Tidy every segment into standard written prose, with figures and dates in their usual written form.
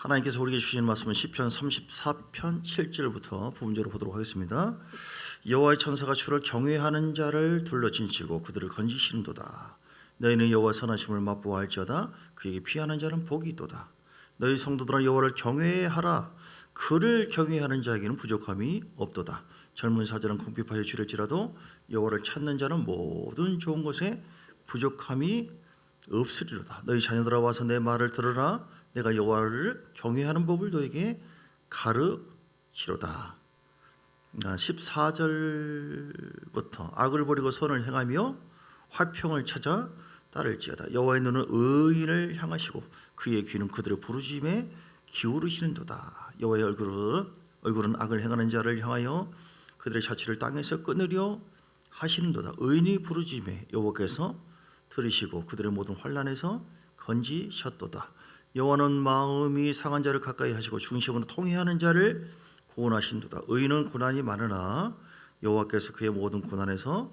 하나님께서 우리에게 주신 말씀은 시편 34편 7절부터 부분적으로 보도록 하겠습니다. 여호와의 천사가 주를 경외하는 자를 둘러진치고 그들을 건지시는도다. 너희는 여호와 선하심을 맛보아할지어다. 그에게 피하는 자는 복이 있도다. 너희 성도들아 여호와를 경외하라. 그를 경외하는 자에게는 부족함이 없도다. 젊은 사자는 궁핍하여 지를지라도 여호와를 찾는 자는 모든 좋은 것에 부족함이 없으리로다. 너희 자녀들아 와서 내 말을 들으라. 내가 여호와를 경외하는 법을 너에게 가르치로다. 14절부터 악을 버리고 선을 행하며 화평을 찾아 따를지어다. 여호와의 눈은 의인을 향하시고 그의 귀는 그들의 부르짖음에 기울이시는도다. 여호와의 얼굴은 악을 행하는 자를 향하여 그들의 자취를 땅에서 끊으려 하시는도다. 의인이 부르짖음에 여호와께서 들으시고 그들의 모든 환난에서 건지셨도다. 여호와는 마음이 상한 자를 가까이 하시고 중심으로 통회하는 자를 구원하신도다. 의인은 고난이 많으나 여호와께서 그의 모든 고난에서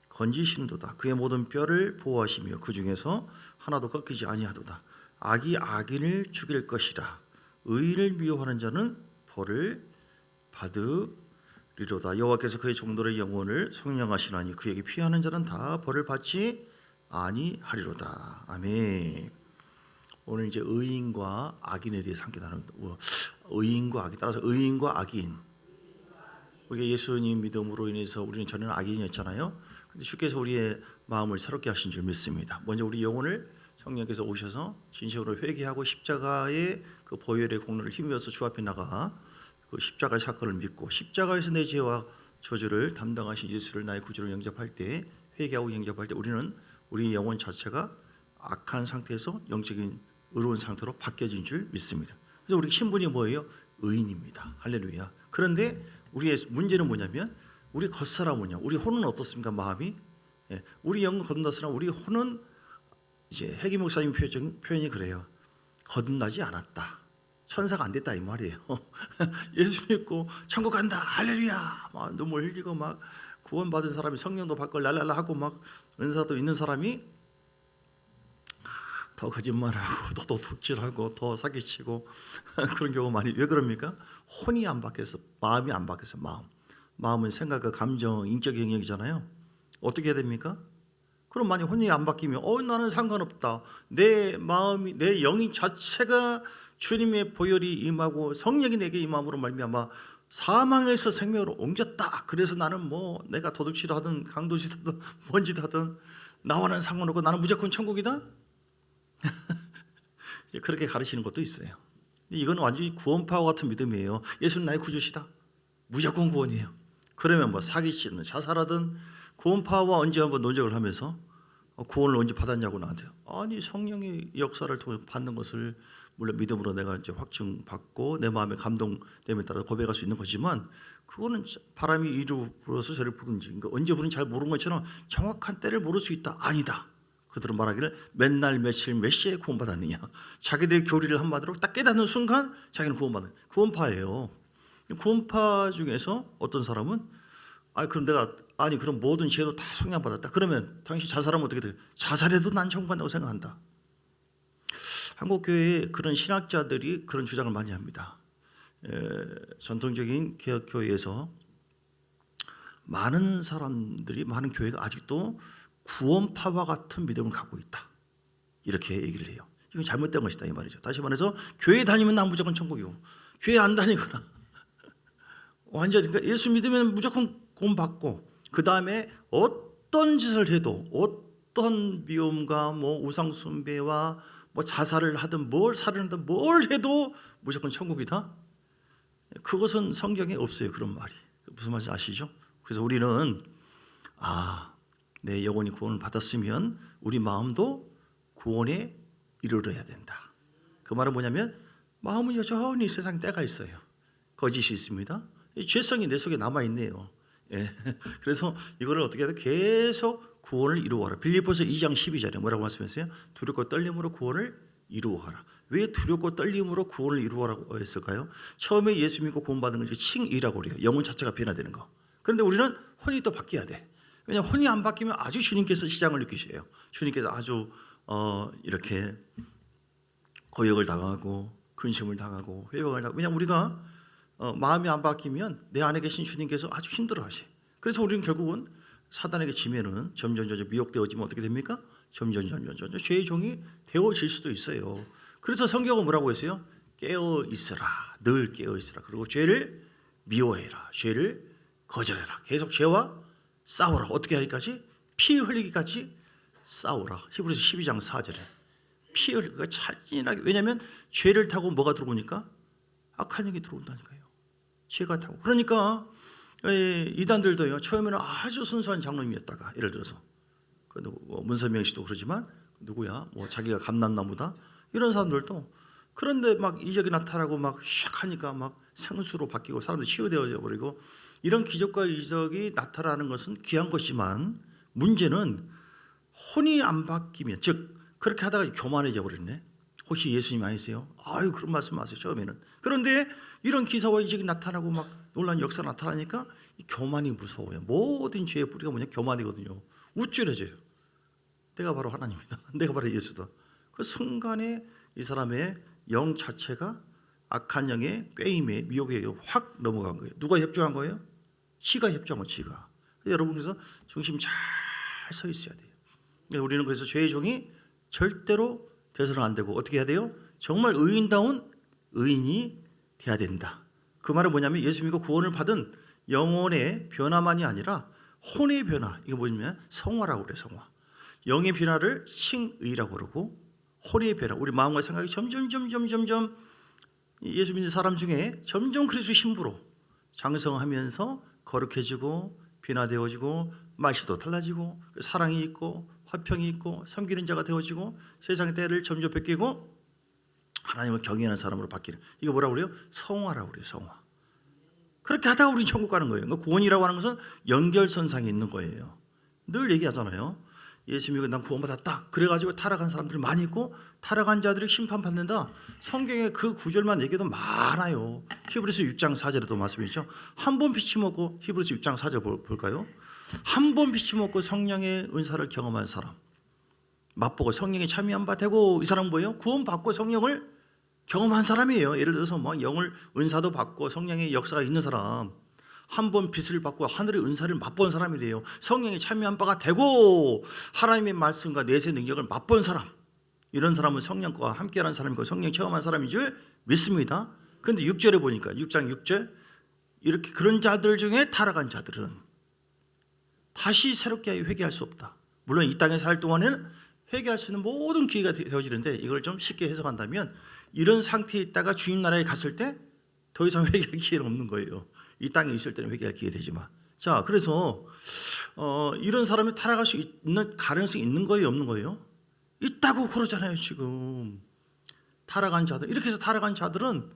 건지신도다. 그의 모든 뼈를 보호하시며 그 중에서 하나도 꺾이지 아니하도다. 악이 악인을 죽일 것이라. 의인을 미워하는 자는 벌을 받으리로다. 여호와께서 그의 종들의 영혼을 속량하시나니 그에게 피하는 자는 다 벌을 받지 아니하리로다. 아멘. 오늘 이제 의인과 악인에 대해서 함께 나눕니다. 의인과 악인, 따라서 의인과 악인. 우리가 예수님 믿음으로 인해서 우리는 전에는 악인이었잖아요. 근데 주께서 우리의 마음을 새롭게 하신 줄 믿습니다. 먼저 우리 영혼을 성령께서 오셔서 진심으로 회개하고 십자가의 그 보혈의 공로를 힘입어서 주 앞에 나가 그 십자가의 사건을 믿고 십자가에서 내 죄와 저주를 담당하신 예수를 나의 구주로 영접할 때, 회개하고 영접할 때 우리는 우리 영혼 자체가 악한 상태에서 영적인 의로운 상태로 바뀌어진 줄 믿습니다. 그래서 우리 신분이 뭐예요? 의인입니다. 할렐루야. 그런데 우리의 문제는 뭐냐면 우리 겉사람은요, 우리 혼은 어떻습니까? 마음이 우리 영은 거듭났으나 우리 혼은 이제 해기 목사님 표현이 그래요. 거듭나지 않았다. 천사가 안 됐다 이 말이에요. 예수 믿고 천국 간다. 할렐루야. 막 눈물 흘리고 막 구원받은 사람이 성령도 받고 랄랄라 하고 막 은사도 있는 사람이 더 거짓말하고 더 도둑질하고 더 사기치고 그런 경우가 많이. 왜 그럽니까? 혼이 안 바뀌어서, 마음이 안 바뀌어서. 마음은 생각과 감정, 인격 영역이잖아요. 어떻게 해야 됩니까? 그럼 만약 혼이 안 바뀌면 나는 상관없다. 내 마음이, 내 영이 자체가 주님의 보혈이 임하고 성령이 내게 임함으로 말미암아 사망에서 생명으로 옮겼다. 그래서 나는 뭐 내가 도둑질하든 강도질하든 뭔 짓 하든 나와는 상관없고 나는 무조건 천국이다. 그렇게 가르치는 것도 있어요. 이건 완전히 구원파와 같은 믿음이에요. 예수는 나의 구주시다. 무조건 구원이에요. 그러면 뭐 사기치든 자살하든 구원파와 언제 한번 논쟁을 하면서 구원을 언제 받았냐고 나한테. 아니 성령의 역사를 통해 받는 것을 물론 믿음으로 내가 이제 확증받고 내 마음의 감동됨에 따라 고백할 수 있는 거지만 그거는 바람이 이리 불어서 저리 부는지, 그러니까 언제 부는지 잘 모르는 것처럼 정확한 때를 모를 수 있다. 아니다. 그들은 말하기를 맨날 며칠 몇 시에 구원받았느냐. 자기들의 교리를 한마디로 딱 깨닫는 순간 자기는 구원받는 구원파예요. 구원파 중에서 어떤 사람은 그럼 모든 죄도 다 속량받았다. 그러면 당신 자살하면 어떻게 돼요? 자살해도 난 천국간다고 생각한다. 한국교회에 그런 신학자들이 그런 주장을 많이 합니다. 전통적인 개혁교회에서 많은 사람들이, 많은 교회가 아직도 구원파와 같은 믿음을 갖고 있다. 이렇게 얘기를 해요. 이건 잘못된 것이다 이 말이죠. 다시 말해서 교회 다니면 난 무조건 천국이고 교회 안 다니거나 완전히, 그러니까 예수 믿으면 무조건 구원받고 그 다음에 어떤 짓을 해도, 어떤 미움과 뭐 우상 숭배와 뭐 자살을 하든 뭘 살인하든 뭘 해도 무조건 천국이다. 그것은 성경에 없어요. 그런 말이. 무슨 말인지 아시죠? 그래서 우리는 내 영혼이 구원을 받았으면 우리 마음도 구원에 이르러야 된다. 그 말은 뭐냐면 마음은 여전히 세상에 때가 있어요. 거짓이 있습니다. 죄성이 내 속에 남아있네요. 그래서 이거를 어떻게 해야 돼? 계속 구원을 이루어라. 빌립보서 2장 12절에 뭐라고 말씀했어요? 두렵고 떨림으로 구원을 이루어라. 왜 두렵고 떨림으로 구원을 이루어라고 했을까요? 처음에 예수 믿고 구원받는 것이 칭의라고 그래요. 영혼 자체가 변화되는 거. 그런데 우리는 혼이 또 바뀌어야 돼. 왜냐하면 혼이 안 바뀌면 아주 주님께서 시장을 느끼셔요. 주님께서 아주 이렇게 고역을 당하고 근심을 당하고 회방을 당하고. 왜냐하면 우리가 마음이 안 바뀌면 내 안에 계신 주님께서 아주 힘들어하시. 그래서 우리는 결국은 사단에게 지면은 점점 미혹되어지면 어떻게 됩니까? 점점 죄의 종이 되어질 수도 있어요. 그래서 성경은 뭐라고 했어요? 깨어 있으라, 늘 깨어 있으라. 그리고 죄를 미워해라, 죄를 거절해라. 계속 죄와 싸우라. 어떻게 하기까지? 피 흘리기까지 싸우라. 히브리서 12장 4절에 피 흘리기가 찬인하게. 왜냐하면 죄를 타고 뭐가 들어오니까? 악한 영이 들어온다니까요. 죄가 타고. 그러니까 이단들도요, 처음에는 아주 순수한 장로님이었다가, 예를 들어서 문선명 씨도 그러지만 누구야? 뭐 자기가 감남나무다 이런 사람들도, 그런데 막 이적이 나타나고 막 샥 하니까 막 생수로 바뀌고 사람들이 치유되어져 버리고, 이런 기적과 이적이 나타나는 것은 귀한 것이지만 문제는 혼이 안 바뀌면, 즉 그렇게 하다가 교만해져 버렸네. 혹시 예수님 아니세요? 아유, 그런 말씀 마세요 처음에는. 그런데 이런 기사와 이적이 나타나고 막 놀라운 역사가 나타나니까 이 교만이 무서워요. 모든 죄의 뿌리가 뭐냐? 교만이거든요. 우쭐해져요. 내가 바로 하나님이다. 내가 바로 예수다. 그 순간에 이 사람의 영 자체가 악한 영의 꾀임에 미혹에 확 넘어간 거예요. 누가 협조한 거예요? 지가 협조한 거예요. 지가. 여러분께서 중심 잘 서 있어야 돼요. 우리는 그래서 죄의 종이 절대로 돼서는 안 되고, 어떻게 해야 돼요? 정말 의인다운 의인이 돼야 된다. 그 말은 뭐냐면 예수 믿고 구원을 받은 영혼의 변화만이 아니라 혼의 변화. 이거 뭐냐면 성화라고 그래요. 성화. 영의 변화를 칭의라고 그러고, 혼의 변화, 우리 마음과 생각이 점점 예수 믿는 사람 중에 점점 그리스도의 신부로 장성하면서 거룩해지고 변화되어지고, 말씨도 달라지고, 사랑이 있고 화평이 있고 섬기는 자가 되어지고, 세상의 때를 점점 뺏기고 하나님을 경외하는 사람으로 바뀌는, 이거 뭐라고 그래요? 성화라고 그래요. 성화. 그렇게 하다가 우리 천국 가는 거예요. 구원이라고 하는 것은 연결선상에 있는 거예요. 늘 얘기하잖아요. 예수 믿고 난 구원받았다. 그래가지고 타락한 사람들이 많이 있고, 타락한 자들이 심판받는다. 성경에 그 구절만 얘기해도 많아요. 히브리서 6장 4절에도 말씀이죠. 한 번 피치 먹고, 히브리서 6장 4절 볼까요? 한 번 피치 먹고 성령의 은사를 경험한 사람, 맛보고 성령에 참여한 바 되고, 이 사람은 뭐예요? 구원받고 성령을 경험한 사람이에요. 예를 들어서 뭐 영을 은사도 받고 성령의 역사가 있는 사람, 한 번 빛을 받고 하늘의 은사를 맛본 사람이래요. 성령에 참여한 바가 되고 하나님의 말씀과 내세 능력을 맛본 사람, 이런 사람은 성령과 함께하는 사람이고 성령 체험한 사람인 줄 믿습니다. 그런데 6절에 보니까 6장 6절, 이렇게 그런 자들 중에 타락한 자들은 다시 새롭게 회개할 수 없다. 물론 이 땅에 살 동안에는 회개할 수 있는 모든 기회가 되어지는데, 이걸 좀 쉽게 해석한다면 이런 상태에 있다가 주님 나라에 갔을 때 더 이상 회개할 기회는 없는 거예요. 이 땅에 있을 때는 회개할 기회 되지만. 자, 그래서 이런 사람이 타락할 수 있는 가능성이 있는 거예요, 없는 거예요? 있다고 그러잖아요. 지금 타락한 자들, 이렇게 해서 타락한 자들은,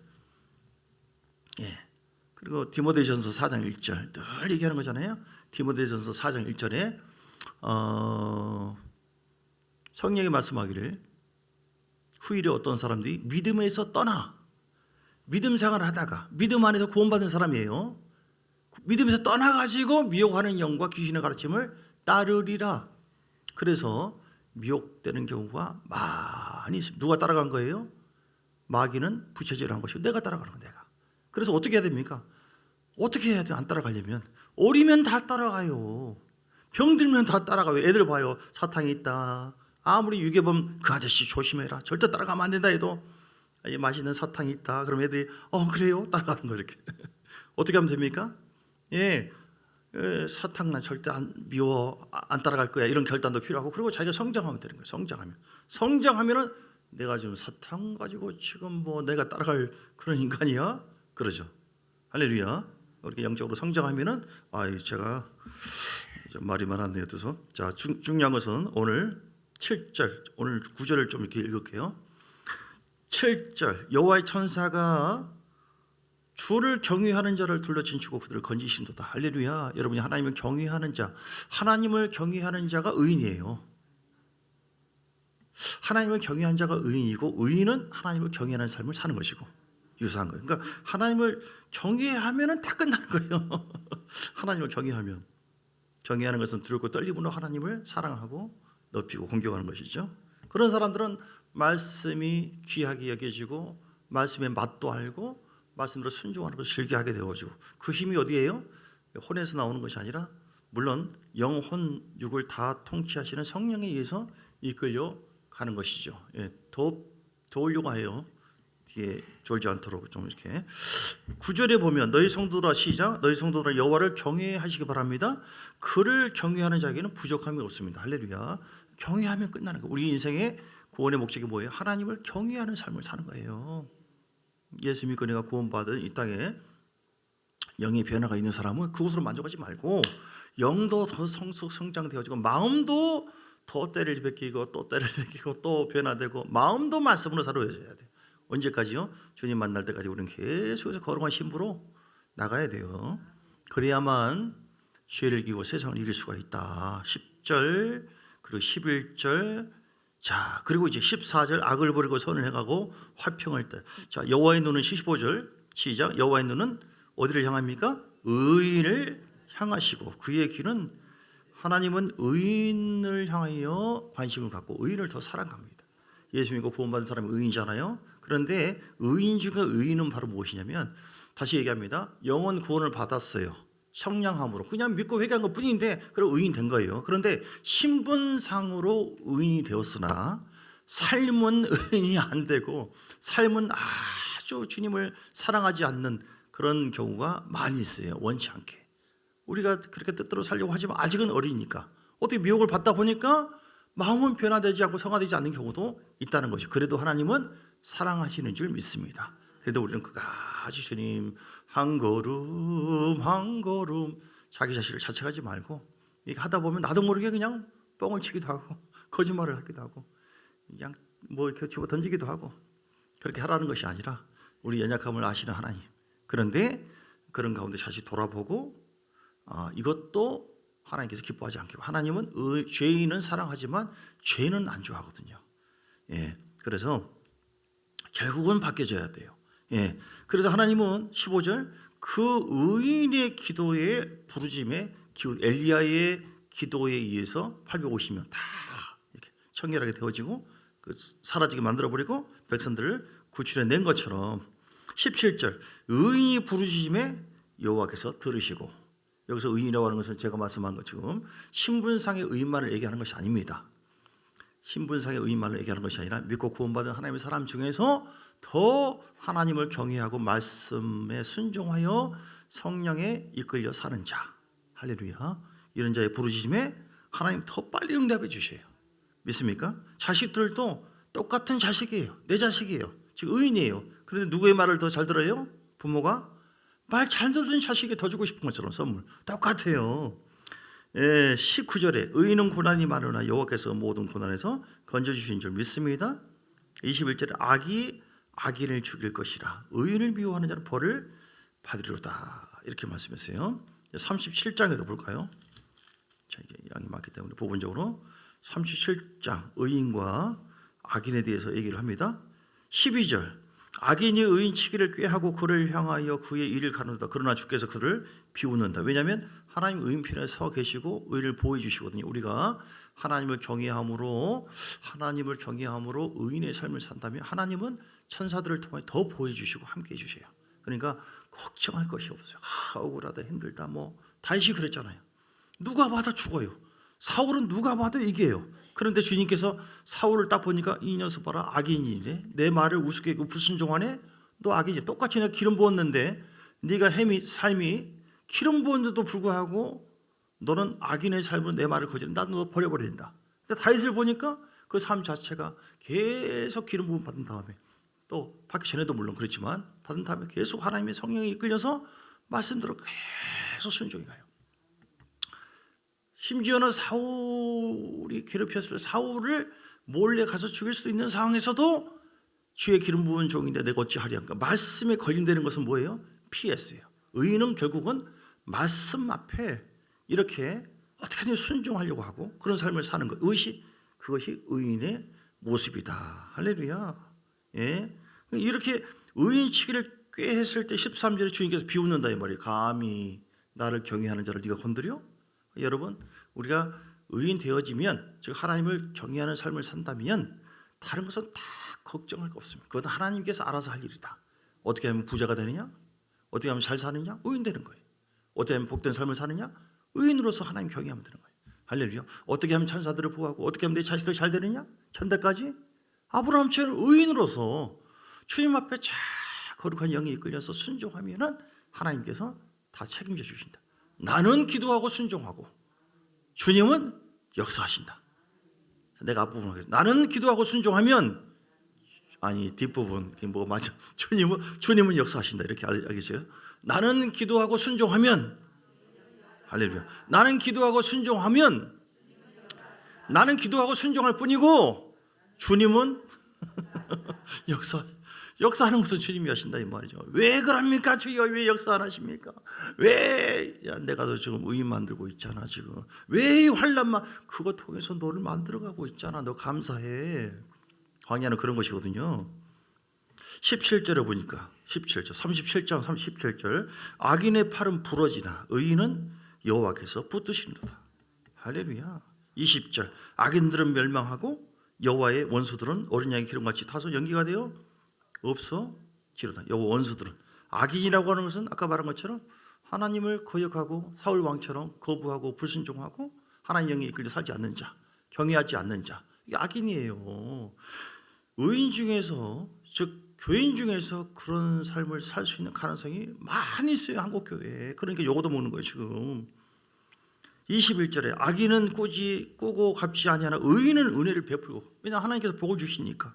그리고 디모데전서 4장 1절 늘 얘기하는 거잖아요. 디모데전서 4장 1절에 성령이 말씀하기를 후일에 어떤 사람들이 믿음에서 떠나, 믿음 생활을 하다가 믿음 안에서 구원받은 사람이에요. 믿음에서 떠나가지고 미혹하는 영과 귀신의 가르침을 따르리라. 그래서 미혹되는 경우가 많이 있습니다. 누가 따라간 거예요? 마귀는 부채질한 것이고 내가 따라가는 거, 내가. 그래서 어떻게 해야 됩니까? 어떻게 해야 돼요? 안 따라가려면 어리면 다 따라가요. 병들면 다 따라가요. 애들 봐요. 사탕이 있다. 아무리 유괴범 그 아저씨 조심해라, 절대 따라가면 안 된다 해도 맛있는 사탕이 있다. 그럼 애들이 그래요? 따라가는 거 이렇게. 어떻게 하면 됩니까? 사탕 난 절대 안 미워, 안 따라갈 거야, 이런 결단도 필요하고, 그리고 자기가 성장하면 되는 거예요. 성장하면은 내가 지금 사탕 가지고 지금 뭐 내가 따라갈 그런 인간이야? 그러죠. 할렐루야. 이렇게 영적으로 성장하면은 제가 말이 많았네요. 그래서 자, 중요한 것은 오늘 7절, 오늘 9절을 좀 이렇게 읽을게요. 7절, 여호와의 천사가 주를 경외하는 자를 둘러친치고 그들을 건지신도다. 할렐루야. 여러분이 하나님을 경외하는 자, 하나님을 경외하는 자가 의인이에요. 하나님을 경외하는 자가 의인이고, 의인은 하나님을 경외하는 삶을 사는 것이고, 유사한 거예요. 그러니까 하나님을 경외하면은 다 끝나는 거예요. 하나님을 경외하면, 경외하는 것은 두렵고 떨림으로 하나님을 사랑하고 높이고 공경하는 것이죠. 그런 사람들은 말씀이 귀하게 여겨지고 말씀의 맛도 알고 말씀으로 순종하는 것을 즐겨하게 되어지고 그 힘이 어디예요? 혼에서 나오는 것이 아니라 물론 영혼 육을 다 통치하시는 성령에 의해서 이끌려 가는 것이죠. 예, 더 올려고 해요. 뒤에 졸지 않도록 좀 이렇게 9절에 보면 너희 성도들아 시작 너희 성도들아 여호와를 경외하시기 바랍니다. 그를 경외하는 자에게는 부족함이 없습니다. 할렐루야. 경외하면 끝나는 거예요. 우리 인생의 구원의 목적이 뭐예요? 하나님을 경외하는 삶을 사는 거예요. 예수 믿고 내가 구원받은 이 땅에 영의 변화가 있는 사람은 그것으로 만족하지 말고 영도 더 성장되어지고 마음도 더 때를 베끼고 또 때를 베끼고 또 변화되고 마음도 말씀으로 사로워져야 돼요. 언제까지요? 주님 만날 때까지 우리는 계속해서 거룩한 신부로 나가야 돼요. 그래야만 죄를 이기고 세상을 이길 수가 있다. 10절 그리고 11절 자 그리고 이제 14절 악을 버리고 선을 행하고 화평할 때 자 여호와의 눈은 15절 시작 여호와의 눈은 어디를 향합니까? 의인을 향하시고 그의 귀는 하나님은 의인을 향하여 관심을 갖고 의인을 더 사랑합니다. 예수 믿고 구원받은 사람이 의인이잖아요. 그런데 의인 중에 의인은 바로 무엇이냐면 다시 얘기합니다. 영원 구원을 받았어요. 성량함으로 그냥 믿고 회개한 것 뿐인데 그럼 의인 된 거예요. 그런데 신분상으로 의인이 되었으나 삶은 의인이 안 되고 삶은 아주 주님을 사랑하지 않는 그런 경우가 많이 있어요. 원치 않게. 우리가 그렇게 뜻대로 살려고 하지만 아직은 어리니까 어떻게 미혹을 받다 보니까 마음은 변화되지 않고 성화되지 않는 경우도 있다는 것이죠. 그래도 하나님은 사랑하시는 줄 믿습니다. 그래도 우리는 끝까지 주님 한 걸음 한 걸음 자기 자신을 자책하지 말고 이렇게 하다 보면 나도 모르게 그냥 뻥을 치기도 하고 거짓말을 하기도 하고 그냥 뭐 이렇게 집어 던지기도 하고 그렇게 하라는 것이 아니라 우리 연약함을 아시는 하나님. 그런데 그런 가운데 다시 돌아보고 이것도 하나님께서 기뻐하지 않고 하나님은 죄인은 사랑하지만 죄는 안 좋아하거든요. 예, 그래서 결국은 바뀌어져야 돼요. 예, 그래서 하나님은 15절 그 의인의 기도에 부르짐에 엘리야의 기도에 의해서 850명 다 이렇게 청결하게 되어지고 사라지게 만들어 버리고 백성들을 구출해 낸 것처럼 17절 의인이 부르짖음에 여호와께서 들으시고 여기서 의인이라고 하는 것은 제가 말씀한 것처럼 신분상의 의인만을 얘기하는 것이 아닙니다. 신분상의 의인만을 얘기하는 것이 아니라 믿고 구원받은 하나님의 사람 중에서 더 하나님을 경외하고 말씀에 순종하여 성령에 이끌려 사는 자 할렐루야 이런 자의 부르짖음에 하나님 더 빨리 응답해 주셔요. 믿습니까? 자식들도 똑같은 자식이에요. 내 자식이에요. 지금 의인이에요. 그런데 누구의 말을 더 잘 들어요? 부모가 말 잘 듣는 자식이 더 주고 싶은 것처럼 선물 똑같아요. 19절에 의인은 고난이 많으나 여호와께서 모든 고난에서 건져주신 줄 믿습니다. 21절에 악이 악인을 죽일 것이라 의인을 미워하는 자는 벌을 받으리로다 이렇게 말씀했어요. 37장에도 볼까요? 자, 이게 양이 많기 때문에 부분적으로 37장 의인과 악인에 대해서 얘기를 합니다. 12절 악인이 의인치기를 꾀하고 그를 향하여 그의 일을 가누다 그러나 주께서 그를 비웃는다. 왜냐하면 하나님 의인 편에 서 계시고 의를 보호해 주시거든요. 우리가 하나님을 경외함으로 의인의 삶을 산다면 하나님은 천사들을 통해 더 보호해 주시고 함께해 주셔요. 그러니까 걱정할 것이 없어요. 억울하다 힘들다 뭐 다윗이 그랬잖아요. 누가 봐도 죽어요. 사울은 누가 봐도 이겨요. 그런데 주님께서 사울을 딱 보니까 이 녀석 봐라 악인이네. 내 말을 우습게 여기고 불순종하네. 너 악인이야. 똑같이 내가 기름 부었는데 네가 삶이 기름 부었는데도 불구하고 너는 악인의 삶으로 내 말을 거절해. 나도 너 버려버린다. 근데 다윗을 보니까 그 삶 자체가 계속 기름 부음 받은 다음에 또 받기 전에도 물론 그렇지만 받은 다음에 계속 하나님의 성령에 이끌려서 말씀대로 계속 순종해 가요. 심지어는 사울이 괴롭혔을 때 사울을 몰래 가서 죽일 수도 있는 상황에서도 주의 기름 부은 종인데 내가 어찌하리한가. 말씀에 걸림되는 것은 뭐예요? 피했어요. 의인은 결국은 말씀 앞에 이렇게 어떻게든 순종하려고 하고 그런 삶을 사는 것. 그것이 의인의 모습이다. 할렐루야. 예. 이렇게 의인치기를 꾀했을 때 13절에 주님께서 비웃는다 이 말이에요. 감히 나를 경외하는 자를 네가 건드려? 여러분 우리가 의인 되어지면 즉 하나님을 경외하는 삶을 산다면 다른 것은 다 걱정할 거 없습니다. 그건 하나님께서 알아서 할 일이다. 어떻게 하면 부자가 되느냐? 어떻게 하면 잘 사느냐? 의인 되는 거예요. 어떻게 하면 복된 삶을 사느냐? 의인으로서 하나님 경외하면 되는 거예요. 할렐루야. 어떻게 하면 천사들을 보호하고 어떻게 하면 내 자식들이 잘 되느냐? 천대까지 아브라함처럼 의인으로서 주님 앞에 잘 거룩한 영이 이끌려서 순종하면은 하나님께서 다 책임져 주신다. 나는 기도하고 순종하고 주님은 역사하신다. 내가 앞부분 하겠습니다. 나는 기도하고 순종하면 뒷부분 뭐 맞아. 주님은 역사하신다. 이렇게 알겠어요? 나는 기도하고 순종하면 할렐루야. 나는 기도하고 순종할 뿐이고 주님은 역사하는 것은 주님이 하신다 이 말이죠. 왜 그럽니까? 주여 왜 역사 안 하십니까? 왜 내가 너 지금 의인 만들고 있잖아 지금. 왜 이 환난만 그거 통해서 너를 만들어가고 있잖아. 너 감사해. 광야는 그런 것이거든요. 17절에 보니까 37장 37절 악인의 팔은 부러지나 의인은 여호와께서 붙드시는도다. 할렐루야. 20절 악인들은 멸망하고 여호와의 원수들은 어린 양의 기름같이 타서 연기가 되어 없어지로다. 여호와 원수들은 악인이라고 하는 것은 아까 말한 것처럼 하나님을 거역하고 사울 왕처럼 거부하고 불순종하고 하나님 영에 이끌려 살지 않는 자, 경외하지 않는 자, 이게 악인이에요. 의인 중에서 즉 교인 중에서 그런 삶을 살 수 있는 가능성이 많이 있어요. 한국 교회에. 그러니까 요거도 먹는 거예요 지금. 21절에 악인은 꾸고 갚지 아니하나 의인은 은혜를 베풀고. 왜냐 하나님께서 복을 주시니까.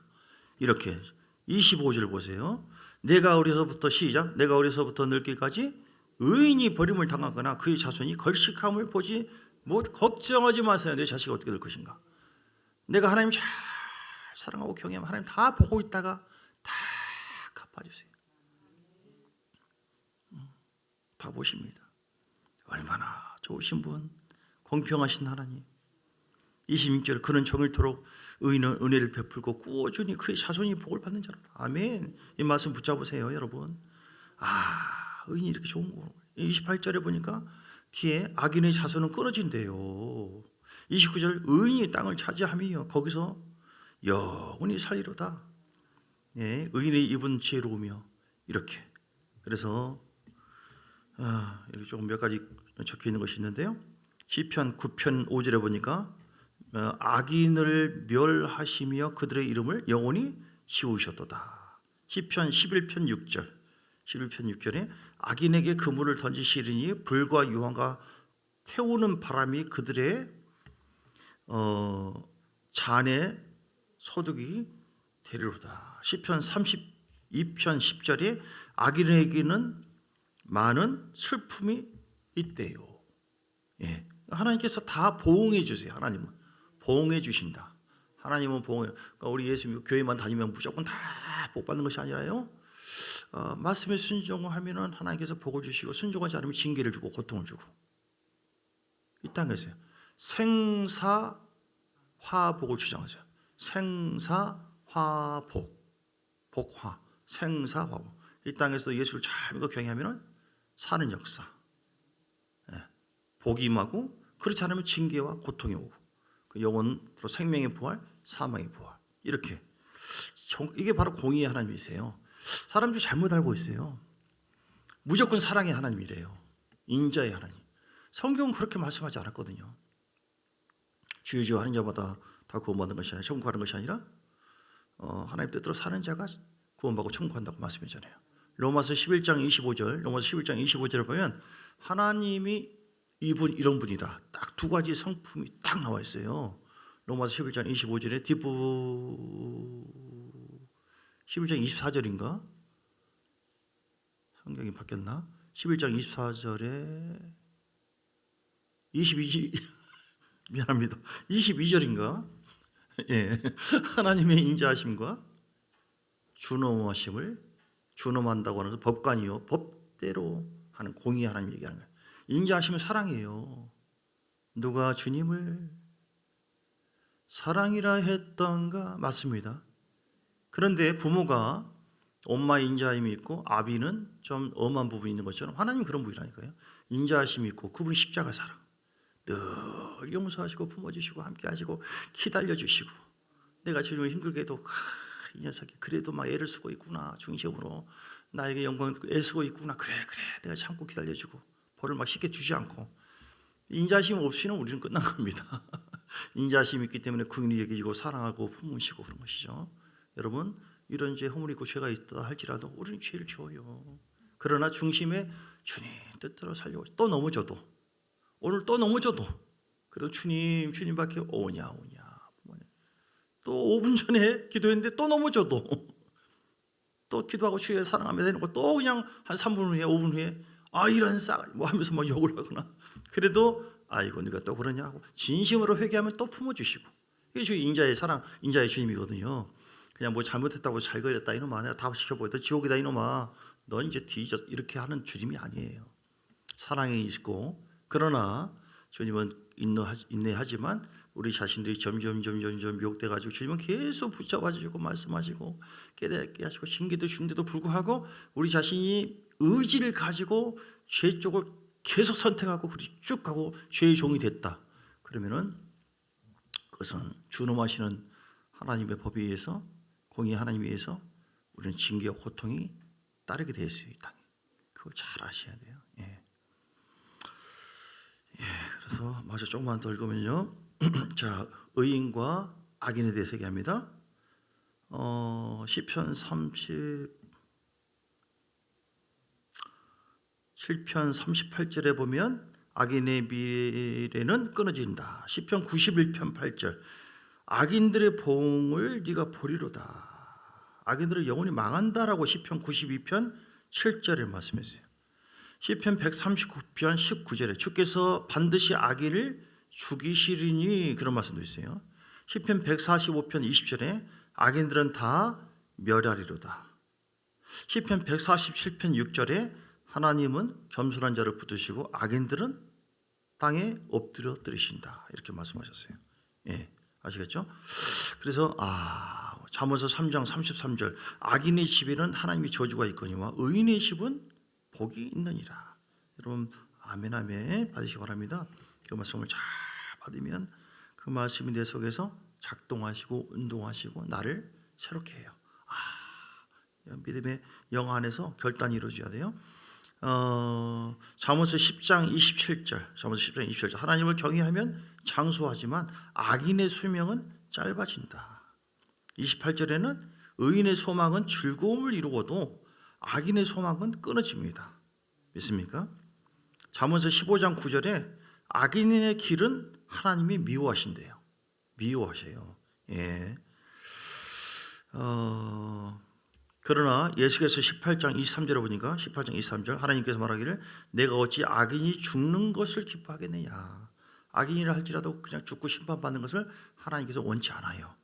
이렇게 25절 보세요. 내가 어려서부터 시작. 내가 어려서부터 늙기까지 의인이 버림을 당하거나 그의 자손이 걸식함을 보지 못. 걱정하지 마세요. 내 자식이 어떻게 될 것인가. 내가 하나님 잘 사랑하고 경외하면 하나님 다 보고 있다가 다 갚아주세요. 다 보십니다. 얼마나 좋으신 분, 공평하신 하나님. 26절 그는 정일토록 의인은 은혜를 베풀고 꾸준히 그의 자손이 복을 받는 자라. 아멘. 이 말씀 붙잡으세요 여러분. 의인이 이렇게 좋은 거. 28절에 보니까 뒤에 악인의 자손은 끊어진대요. 29절 의인이 땅을 차지하며 거기서 영원히 살리로다. 예, 의인의 입은 지혜로우며 이렇게. 그래서 여기 조금 몇 가지 적혀 있는 것이 있는데요. 시편 9편 5절에 보니까 악인을 멸하시며 그들의 이름을 영원히 지우셨도다. 시편 11편 6절에 악인에게 그물을 던지시리니 불과 유황과 태우는 바람이 그들의 잔에 소득이 되리로다. 시편 32편 10절에 악인에게는 많은 슬픔이 있대요. 예. 하나님께서 다 보응해 주세요. 하나님은 보응해 주신다. 하나님은 보응해. 그러니까 우리 예수 교회만 다니면 무조건 다 복 받는 것이 아니라요. 말씀에 순종하면은 하나님께서 복을 주시고 순종하지 않으면 징계를 주고 고통을 주고. 이 땅에서요. 생사화복을 주장하세요. 생사화복, 복화, 생사화복. 이 땅에서 예수를 잘 믿고 경외하면은 사는 역사. 복이 임하고 그렇지 않으면 징계와 고통이 오고 그 영혼으로 생명의 부활, 사망의 부활. 이렇게 이게 바로 공의의 하나님이세요. 사람들이 잘못 알고 있어요. 무조건 사랑의 하나님이래요. 인자의 하나님. 성경은 그렇게 말씀하지 않았거든요. 주여 하는 자마다 다 구원받는 것이 아니라 천국 가는 것이 아니라 하나님 뜻대로 사는 자가 구원받고 천국 간다고 말씀했잖아요. 로마서 11장 25절을 보면 하나님이 이분 이런 분이다. 딱 두 가지 성품이 딱 나와 있어요. 로마서 11장 25절에 뒷부분 11장 24절인가? 성경이 바뀌었나? 11장 24절에 미안합니다. 22절인가? 예. 하나님의 인자하심과 준엄하심을 준엄한다고 하는 법관이요. 법대로 하는 공의 하나님 얘기하는 거예요. 인자하심은 사랑이에요. 누가 주님을 사랑이라 했던가? 맞습니다. 그런데 부모가 엄마 인자함이 있고 아비는 좀 엄한 부분이 있는 것처럼 하나님은 그런 분이라니까요. 인자하심이 있고 그분이 십자가 사랑. 늘 용서하시고 품어주시고 함께하시고 기다려주시고 내가 지금 힘들게 해도 이 녀석이 그래도 막 애를 쓰고 있구나. 중심으로 나에게 영광을 애쓰고 있구나. 그래 내가 참고 기다려주고 벌을 막 쉽게 주지 않고. 인자심 없이는 우리는 끝난 겁니다. 인자심이 있기 때문에 긍휼히 여기고 사랑하고 품으시고 그런 것이죠. 여러분, 이런 죄 허물 있고 죄가 있다 할지라도 우리는 죄를 지어요. 그러나 중심에 주님 뜻대로 살려고. 또 넘어져도, 오늘 또 넘어져도 그래도 주님밖에 오냐. 또 5분 전에 기도했는데 또 넘어져도 또 기도하고 주여 사랑하며 되는 또 그냥 한 3분 후에 5분 후에 이런 뭐 하면서 막 욕을 하거나. 그래도 아이고 네가 또 그러냐고 진심으로 회개하면 또 품어주시고. 이게 주의 인자의 사랑, 인자의 주님이거든요. 그냥 뭐 잘못했다고 잘 걸렸다 이놈아, 내가 다 시켜보였다 지옥이다 이놈아, 넌 이제 뒤져, 이렇게 하는 주님이 아니에요. 사랑이 있고, 그러나 주님은 인내하지만 우리 자신들이 점점 미혹돼가지고 주님은 계속 붙잡아주시고 말씀하시고 깨닫게 하시고 신기도 주는데도 불구하고 우리 자신이 의지를 가지고 죄 쪽을 계속 선택하고 쭉 가고 죄의 종이 됐다. 그러면은 그것은 준엄하시는 하나님의 법에 의해서, 공의 하나님에 의해서 우리는 징계와 고통이 따르게 되어 있어요. 이 땅에. 그걸 잘 아셔야 돼요. 그래서 마저 조금만 더 읽으면요. 자, 의인과 악인에 대해서 얘기합니다. 시편 38절에 보면 악인의 미래는 끊어진다. 시편 91편 8절. 악인들의 보응을 네가 보리로다. 악인들의 영혼이 망한다라고 시편 92편 7절에 말씀했어요. 시편 139편 19절에 주께서 반드시 악인을 죽이시리니 그런 말씀도 있어요. 시편 145편 20절에 악인들은 다 멸하리로다. 시편 147편 6절에 하나님은 겸손한 자를 붙드시고 악인들은 땅에 엎드려 들으신다. 이렇게 말씀하셨어요. 아시겠죠? 그래서 잠언서 3장 33절 악인의 집에는 하나님의 저주가 있거니와 의인의 집은 복이 있느니라. 여러분 아멘 받으시기 바랍니다. 그 말씀을 잘 받으면 그 말씀이 내 속에서 작동하시고 운동하시고 나를 새롭게 해요. 믿음의 영 안에서 결단이 이루어져야 돼요. 잠언서 10장 27절 하나님을 경외하면 장수하지만 악인의 수명은 짧아진다. 28절에는 의인의 소망은 즐거움을 이루어도 악인의 소망은 끊어집니다. 믿습니까? 잠언서 15장 9절에 악인의 길은 하나님이 미워하신대요. 미워하셔요. 그러나 예수께서 18장 23절에 보니까 18장 23절 하나님께서 말하기를 내가 어찌 악인이 죽는 것을 기뻐하겠느냐. 악인이라 할지라도 그냥 죽고 심판받는 것을 하나님께서 원치 않아요.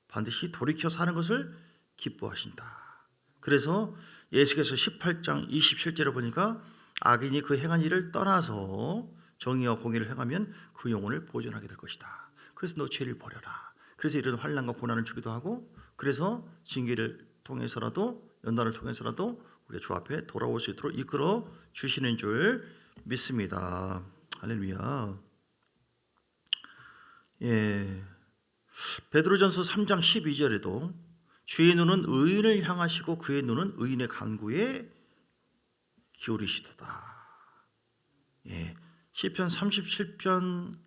반드시 돌이켜 사는 것을 기뻐하신다. 그래서 예수께서 18장 27절에 보니까 악인이 그 행한 일을 떠나서 정의와 공의를 행하면 그 영혼을 보존하게 될 것이다. 그래서 너 죄를 버려라. 그래서 이런 환난과 고난을 주기도 하고, 그래서 징계를 통해서라도 연단을 통해서라도 우리 주 앞에 돌아올 수 있도록 이끌어 주시는 줄 믿습니다. 할렐루야. 베드로전서 3장 12절에도 주의 눈은 의인을 향하시고 그의 눈은 의인의 간구에 기울이시도다. 시편 37편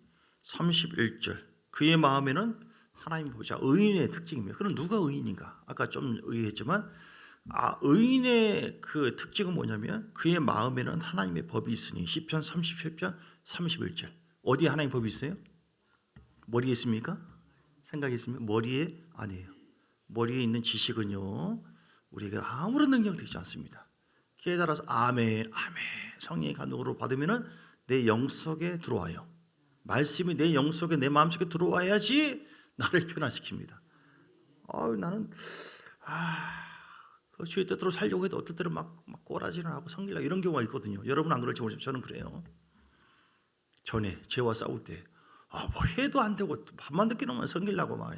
31절 그의 마음에는 하나님 보자. 의인의 특징입니다. 그럼 누가 의인인가? 아까 좀 의했지만 의인의 그 특징은 뭐냐면 그의 마음에는 하나님의 법이 있으니. 시편 37편 31절 어디에 하나님 법이 있어요? 머리에 있습니까? 생각이 있습니까? 머리에 아니에요. 머리에 있는 지식은요 우리에게 아무런 능력 되지 않습니다. 깨달아서 아멘 성령의 감동으로 받으면은 내 영속에 들어와요. 말씀이 내 영속에 내 마음속에 들어와야지 나를 변화시킵니다. 나는 그 주의 뜻대로 살려고 해도 어떨 때는 막 꼬라지를 하고 성질나고 이런 경우가 있거든요. 여러분 안 그럴지 모르지만 저는 그래요. 전에 죄와 싸울 때 뭐 해도 안 되고 밥만 듣기 너무 성질나고 막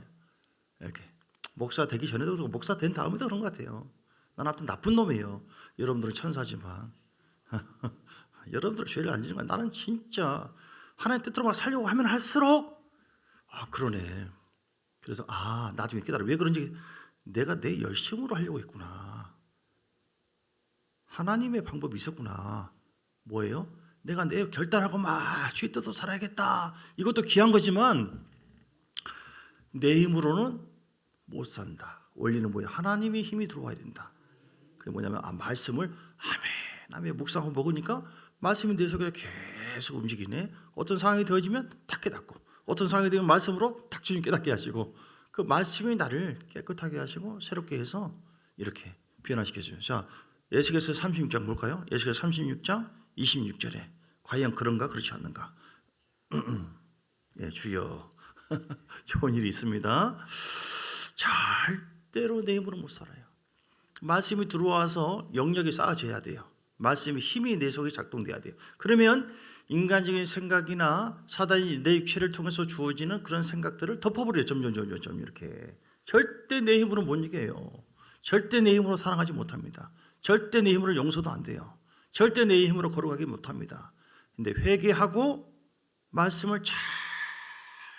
이렇게 목사 되기 전에도 그렇고 목사 된 다음에도 그런 것 같아요. 난 아무튼 나쁜 놈이에요. 여러분들은 천사지만 여러분들 죄를 안 지지만 나는 진짜 하나님 뜻대로 막 살려고 하면 할수록 그러네. 그래서 나중에 깨달아 왜 그런지 내가 내 열심으로 하려고 했구나. 하나님의 방법이 있었구나. 뭐예요? 내가 내 결단하고 막 주의 뜻대로 살아야겠다. 이것도 귀한 거지만 내 힘으로는 못 산다. 원리는 뭐예요? 하나님의 힘이 들어와야 된다. 그게 뭐냐면 말씀을 아멘 묵상하고 먹으니까 말씀이 내 속에 계속 움직이네. 어떤 상황이 되어지면 탁 깨닫고, 어떤 상황이 되면 말씀으로 탁 주님 깨닫게 하시고, 그 말씀이 나를 깨끗하게 하시고 새롭게 해서 이렇게 변화시켜줘요. 자, 에스겔서 36장 볼까요? 에스겔서 36장 26절에 과연 그런가 그렇지 않는가? 예, 주여. 좋은 일이 있습니다. 절대로 내 힘으로 못 살아요. 말씀이 들어와서 영역이 쌓아져야 돼요. 말씀의 힘이 내 속에 작동돼야 돼요. 그러면 인간적인 생각이나 사단이 내 육체를 통해서 주어지는 그런 생각들을 덮어버려요. 점점 이렇게. 절대 내 힘으로 못 이겨요. 절대 내 힘으로 사랑하지 못합니다. 절대 내 힘으로 용서도 안 돼요. 절대 내 힘으로 걸어가기 못합니다. 근데 회개하고 말씀을 잘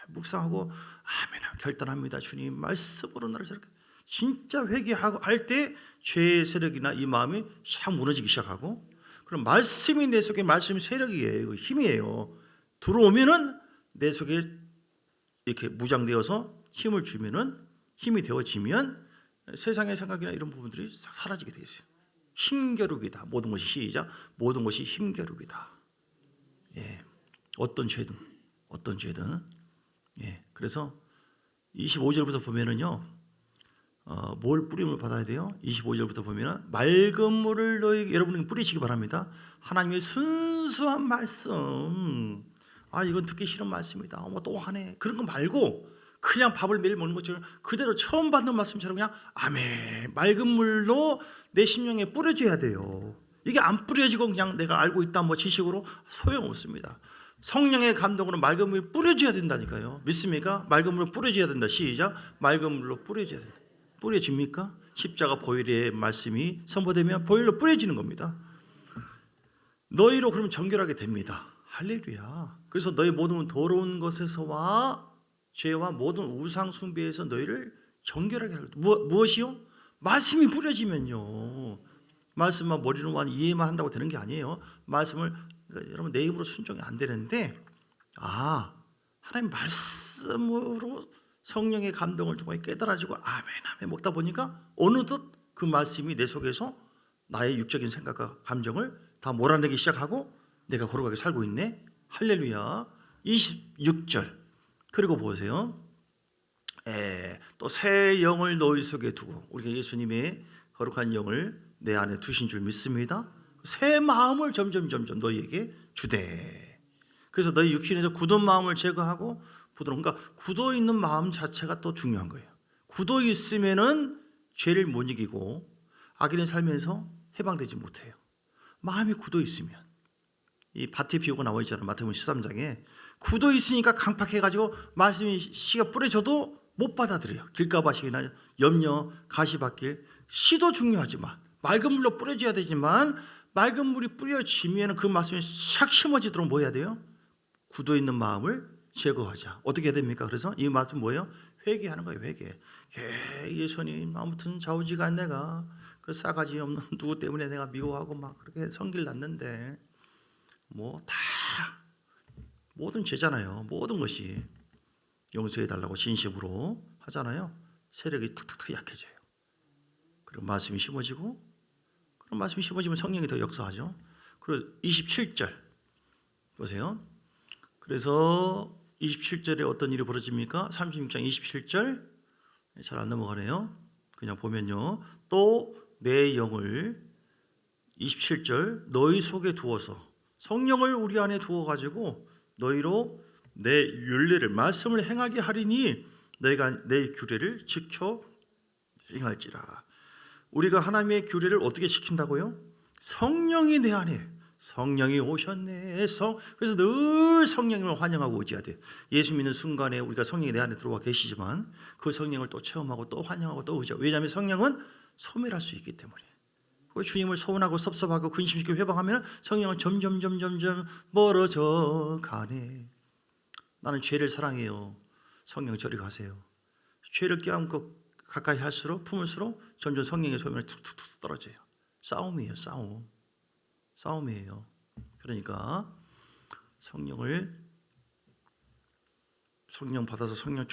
묵상하고 아멘 결단합니다. 주님 말씀으로 나를 저렇게 진짜 회개하고 할 때 죄의 세력이나 이 마음이 싹 무너지기 시작하고, 그럼 말씀이 내 속에 말씀이 세력이에요. 힘이에요. 들어오면은 내 속에 이렇게 무장되어서 힘을 주면은 힘이 되어지면 세상의 생각이나 이런 부분들이 싹 사라지게 돼 있어요. 힘겨루기다. 모든 것이 시작. 모든 것이 힘겨루기다. 예. 어떤 죄든 예. 그래서 25절부터 보면은요. 뭘 뿌림을 받아야 돼요? 25절부터 보면은 맑은 물을 너희 여러분이 뿌리시기 바랍니다. 하나님의 순수한 말씀. 이건 듣기 싫은 말씀이다. 또 하네. 그런 거 말고 그냥 밥을 매일 먹는 것처럼 그대로 처음 받는 말씀처럼 그냥 아멘 맑은 물로 내 심령에 뿌려줘야 돼요. 이게 안 뿌려지고 그냥 내가 알고 있다 지식으로 소용없습니다. 성령의 감동으로 맑은 물을 뿌려줘야 된다니까요. 믿습니까? 맑은 물을 뿌려줘야 된다. 시작. 맑은 물로 뿌려줘야 된다. 뿌려집니까? 십자가 보혈의 말씀이 선포되면 보혈로 뿌려지는 겁니다. 너희로 그러면 정결하게 됩니다. 할렐루야. 그래서 너희 모든 더러운 것에서와 죄와 모든 우상 숭배에서 너희를 정결하게 하려. 무엇이요? 말씀이 뿌려지면요. 말씀만 머리로만 이해만 한다고 되는 게 아니에요. 말씀을 여러분 내 힘으로 순종이 안 되는데 하나님 말씀으로 성령의 감동을 통해 깨달아지고 아멘 먹다 보니까 어느덧 그 말씀이 내 속에서 나의 육적인 생각과 감정을 다 몰아내기 시작하고 내가 거룩하게 살고 있네. 할렐루야. 26절 그리고 보세요. 또 새 영을 너희 속에 두고, 우리가 예수님의 거룩한 영을 내 안에 두신 줄 믿습니다. 새 마음을 점점 너희에게 주되. 그래서 너희 육신에서 굳은 마음을 제거하고 그러니까 굳어 있는 마음 자체가 또 중요한 거예요. 굳어 있으면은 죄를 못 이기고 악인의 삶에서 해방되지 못해요. 마음이 굳어 있으면 이 밭에 비유가 나와 있잖아요. 마태복음 13장에 굳어 있으니까 강팍해가지고 말씀이 씨가 뿌려져도 못 받아들여요. 길가밭이나 염려, 가시밭길 씨도 중요하지만 맑은 물로 뿌려져야 되지만 맑은 물이 뿌려지면 그 말씀이 샥 심어지도록 뭐 해야 돼요? 굳어 있는 마음을 제거하자. 어떻게 해야 됩니까? 그래서 이 말씀 뭐예요? 회개하는 거예요. 회개. 예수님 아무튼 좌우지간 내가 그 싸가지 없는 누구 때문에 내가 미워하고 막 그렇게 성길 났는데 다 모든 죄잖아요. 모든 것이 용서해달라고 진심으로 하잖아요. 세력이 탁탁탁 약해져요. 그리고 말씀이 심어지고, 그런 말씀이 심어지면 성령이 더 역사하죠. 그리고 27절 보세요. 그래서 27절에 어떤 일이 벌어집니까? 36장 27절 잘 안 넘어가네요. 그냥 보면요. 또 내 영을 27절 너희 속에 두어서, 성령을 우리 안에 두어가지고 너희로 내 율례를 말씀을 행하게 하리니 너희가 내 규례를 지켜 행할지라. 우리가 하나님의 규례를 어떻게 지킨다고요? 성령이 내 안에, 성령이 오셨네. 그래서 늘 성령님을 환영하고 의지해야 돼요. 예수 믿는 순간에 우리가 성령이 내 안에 들어와 계시지만 그 성령을 또 체험하고 또 환영하고 또 의지하고. 왜냐하면 성령은 소멸할 수 있기 때문에. 주님을 소원하고 섭섭하고 근심시키고 회방하면 성령은 점점 멀어져 가네. 나는 죄를 사랑해요. 성령 저리 가세요. 죄를 껴안고 가까이 할수록 품을수록 점점 성령의 소명이 툭툭툭 떨어져요. 싸움이에요. 싸움이에요. 그러니까 성령 받아서 성령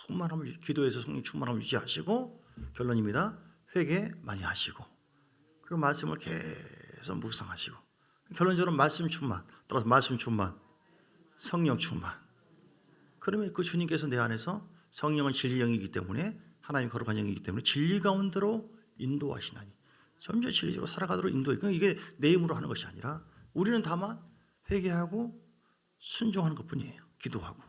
충만함을, 기도해서 성령 충만함을 유지하시고, 결론입니다. 회개 많이 하시고, 그리고 말씀을 계속 묵상하시고, 결론적으로 말씀 충만, 따라서 말씀 충만, 성령 충만. 그러면 그 주님께서 내 안에서, 성령은 진리 영이기 때문에, 하나님 거룩한 영이기 때문에 진리 가운데로 인도하시나니 점점 진리로 살아가도록 인도해. 이게 내 힘으로 하는 것이 아니라 우리는 다만 회개하고 순종하는 것뿐이에요. 기도하고.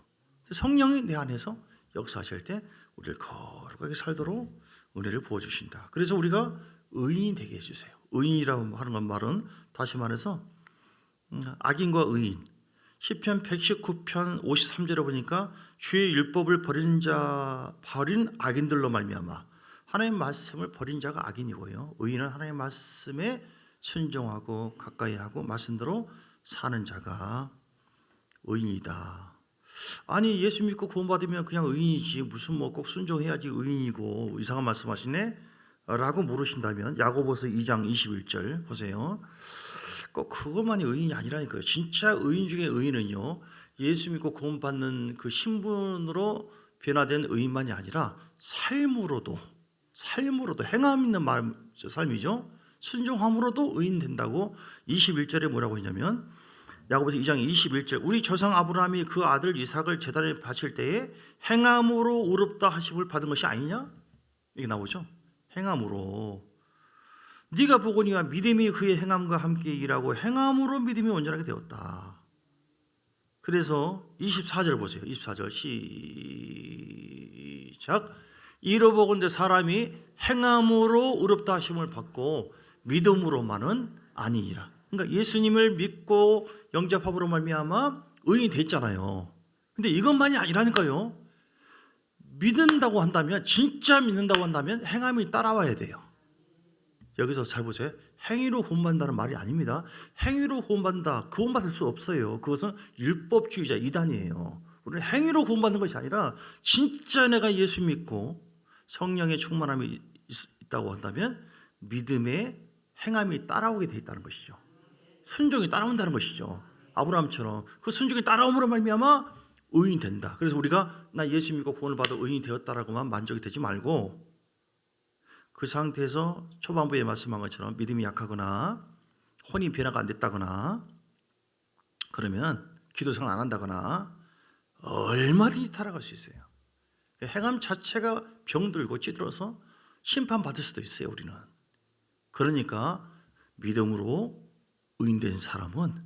성령이 내 안에서 역사하실 때 우리를 거룩하게 살도록 은혜를 부어주신다. 그래서 우리가 의인이 되게 해주세요. 의인이라고 하는 건 말은, 다시 말해서 악인과 의인. 시편 119편 53절에 보니까 주의 율법을 버린 악인들로 말미암아. 하나님의 말씀을 버린 자가 악인이고요, 의인은 하나님의 말씀에 순종하고 가까이하고 말씀대로 사는 자가 의인이다. 아니, 예수 믿고 구원받으면 그냥 의인이지, 무슨 뭐 꼭 순종해야지 의인이고, 이상한 말씀하시네 라고 물으신다면 야고보서 2장 21절 보세요. 꼭 그것만이 의인이 아니라니까요. 진짜 의인 중에 의인은요, 예수 믿고 구원받는 그 신분으로 변화된 의인만이 아니라 삶으로도 행함 있는 삶이죠. 순종함으로도 의인 된다고 21절에 뭐라고 했냐면, 야고보서 2장 21절, 우리 조상 아브라함이 그 아들 이삭을 제단에 바칠 때에 행함으로 의롭다 하심을 받은 것이 아니냐? 이게 나오죠. 행함으로. 네가 보거니와 믿음이 그의 행함과 함께 일하고 행함으로 믿음이 온전하게 되었다. 그래서 24절 보세요. 24절 시작. 이로 보건대 사람이 행함으로 의롭다 하심을 받고 믿음으로만은 아니니라. 그러니까 예수님을 믿고 영접함으로 말미암아 의인이 됐잖아요. 근데 이것만이 아니라니까요. 믿는다고 한다면, 진짜 믿는다고 한다면 행함이 따라와야 돼요. 여기서 잘 보세요. 행위로 구원받는다는 말이 아닙니다. 행위로 구원받는다, 구원받을 수 없어요. 그것은 율법주의자 이단이에요. 우리는 행위로 구원받는 것이 아니라 진짜 내가 예수 믿고 성령의 충만함이 있다고 한다면 믿음의 행함이 따라오게 돼 있다는 것이죠. 순종이 따라온다는 것이죠. 아브라함처럼 그 순종이 따라옴으로 말미암아 의인 된다. 그래서 우리가 나 예수 믿고 구원을 받아 의인이 되었다라고만 만족이 되지 말고, 그 상태에서 초반부에 말씀한 것처럼 믿음이 약하거나 혼이 변화가 안 됐다거나, 그러면 기도 생활 안 한다거나 얼마든지 타락할 수 있어요. 행함 자체가 병들고 찌들어서 심판받을 수도 있어요. 우리는. 그러니까 믿음으로 의인된 사람은